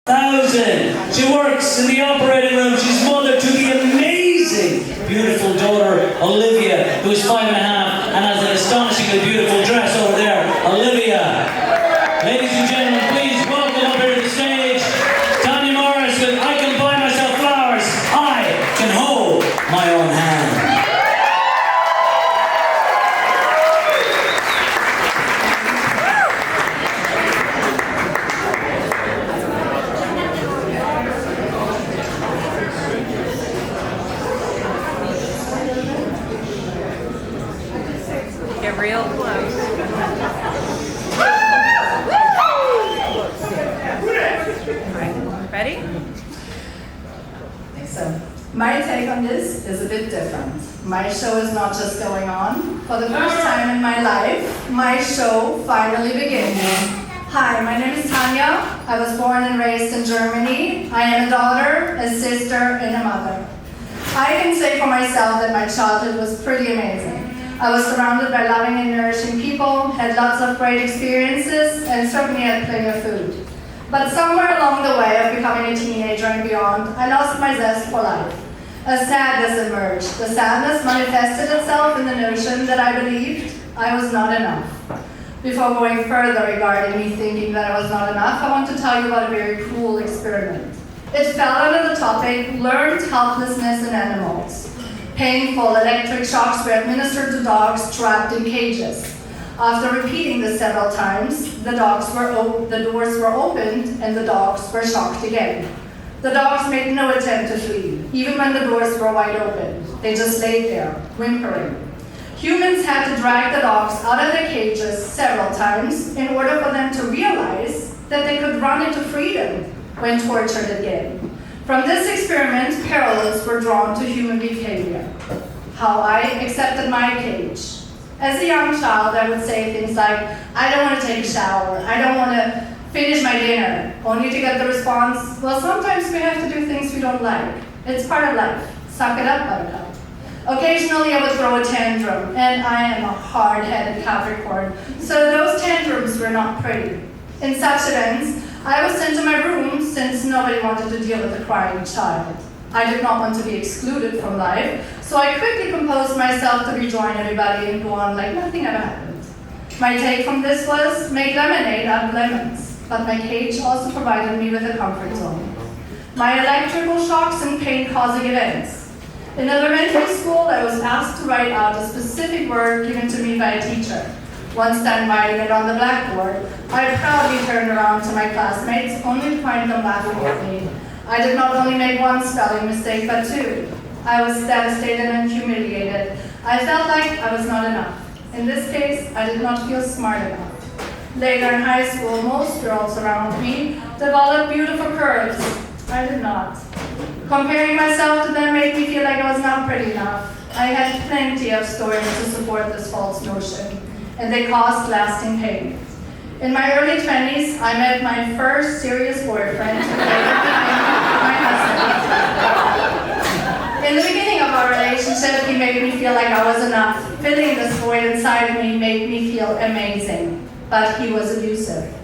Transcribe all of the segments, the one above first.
1,000. She works in the operating room. She's mother to the amazing, beautiful daughter, Olivia, who is 5.5 and has an astonishingly beautiful dress over there. Olivia. Ladies and gentlemen, please welcome up here to the stage, Tanja with I Can Buy Myself Flowers. I Can Hold My Own Hand. Get real close. Ready? So, my take on this is a bit different. My show is not just going on. For the first time in my life, my show finally begins. Hi, my name is Tanja. I was born and raised in Germany. I am a daughter, a sister, and a mother. I can say for myself that my childhood was pretty amazing. I was surrounded by loving and nourishing people, had lots of great experiences, and certainly had plenty of food. But somewhere along the way of becoming a teenager and beyond, I lost my zest for life. A sadness emerged. The sadness manifested itself in the notion that I believed I was not enough. Before going further regarding me thinking that I was not enough, I want to tell you about a very cruel experiment. It fell under the topic, learned helplessness in animals. Painful electric shocks were administered to dogs trapped in cages. After repeating this several times, the doors were opened and the dogs were shocked again. The dogs made no attempt to flee, even when the doors were wide open. They just laid there, whimpering. Humans had to drag the dogs out of their cages several times in order for them to realize that they could run into freedom when tortured again. From this experiment, parallels were drawn to human behavior. How I accepted my cage. As a young child, I would say things like, I don't want to take a shower, I don't want to finish my dinner, only to get the response, well, sometimes we have to do things we don't like. It's part of life. Suck it up, buttercup. Occasionally, I would throw a tantrum, and I am a hard-headed Capricorn, so those tantrums were not pretty. In such events, I was sent to my room since nobody wanted to deal with a crying child. I did not want to be excluded from life, so I quickly composed myself to rejoin everybody and go on like nothing ever happened. My take from this was, make lemonade out of lemons, but my cage also provided me with a comfort zone. My electrical shocks and pain-causing events. In elementary school, I was asked to write out a specific word given to me by a teacher. Once done writing it on the blackboard, I proudly turned around to my classmates, only to find them laughing at me. I did not only make one spelling mistake, but two. I was devastated and humiliated. I felt like I was not enough. In this case, I did not feel smart enough. Later in high school, most girls around me developed beautiful curves. I did not. Comparing myself to them made me feel like I was not pretty enough. I had plenty of stories to support this false notion, and they caused lasting pain. In my early 20s, I met my first serious boyfriend, who later became my husband. In the beginning of our relationship, he made me feel like I was enough. Filling this void inside of me made me feel amazing, but he was abusive.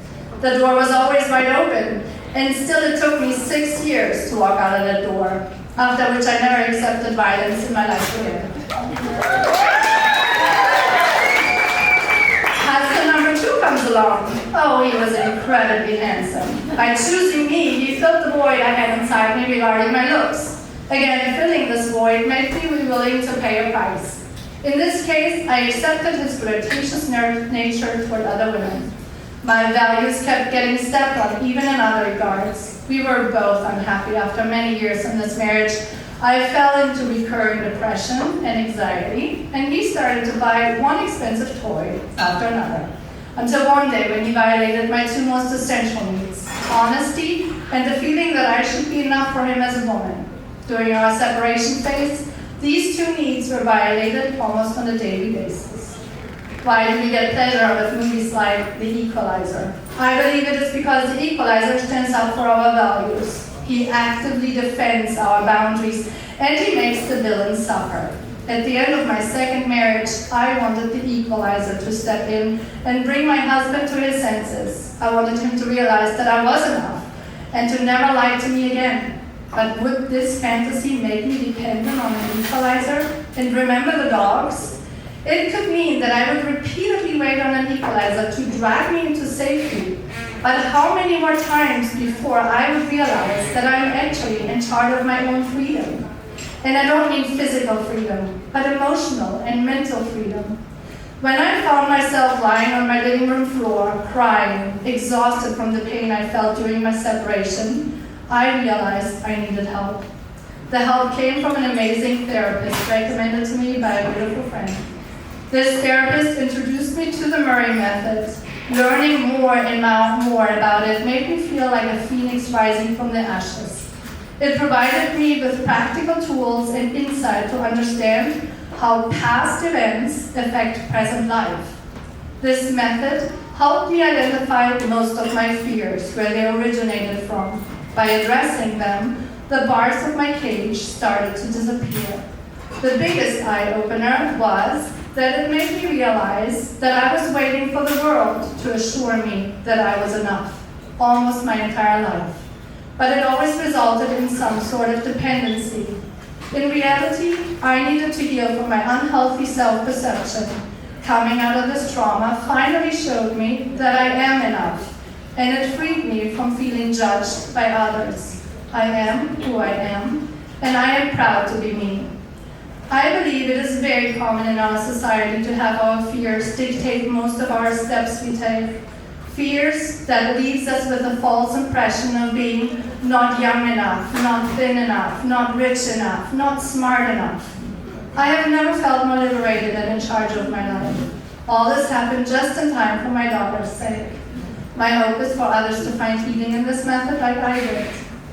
The door was always wide open, and still it took me 6 years to walk out of that door, after which I never accepted violence in my life again. Comes along. Oh, he was incredibly handsome. By choosing me, he filled the void I had inside me regarding my looks. Again, filling this void made me willing to pay a price. In this case, I accepted his flirtatious nature toward other women. My values kept getting stepped on, even in other regards. We were both unhappy after many years in this marriage. I fell into recurring depression and anxiety, and he started to buy one expensive toy after another. Until one day when he violated my two most essential needs, honesty and the feeling that I should be enough for him as a woman. During our separation phase, these two needs were violated almost on a daily basis. Why do we get pleasure with movies like The Equalizer? I believe it is because The Equalizer stands up for our values. He actively defends our boundaries, and he makes the villain suffer. At the end of my second marriage, I wanted the equalizer to step in and bring my husband to his senses. I wanted him to realize that I was enough and to never lie to me again. But would this fantasy make me dependent on an equalizer? And remember the dogs? It could mean that I would repeatedly wait on an equalizer to drag me into safety. But how many more times before I would realize that I'm actually in charge of my own freedom? And I don't mean physical freedom, but emotional and mental freedom. When I found myself lying on my living room floor, crying, exhausted from the pain I felt during my separation, I realized I needed help. The help came from an amazing therapist recommended to me by a beautiful friend. This therapist introduced me to the Murray method. Learning more and more about it made me feel like a phoenix rising from the ashes. It provided me with practical tools and insight to understand how past events affect present life. This method helped me identify most of my fears, where they originated from. By addressing them, the bars of my cage started to disappear. The biggest eye-opener was that it made me realize that I was waiting for the world to assure me that I was enough, almost my entire life. But it always resulted in some sort of dependency. In reality, I needed to heal from my unhealthy self-perception. Coming out of this trauma finally showed me that I am enough, and it freed me from feeling judged by others. I am who I am, and I am proud to be me. I believe it is very common in our society to have our fears dictate most of our steps we take. Fears that leaves us with a false impression of being not young enough, not thin enough, not rich enough, not smart enough. I have never felt more liberated and in charge of my life. All this happened just in time for my daughter's sake. My hope is for others to find healing in this method like I did.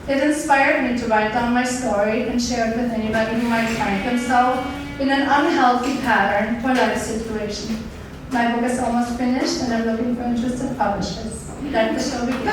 It inspired me to write down my story and share it with anybody who might find themselves in an unhealthy pattern or life situation. My book is almost finished and I'm looking for interested publishers. Let the show begin.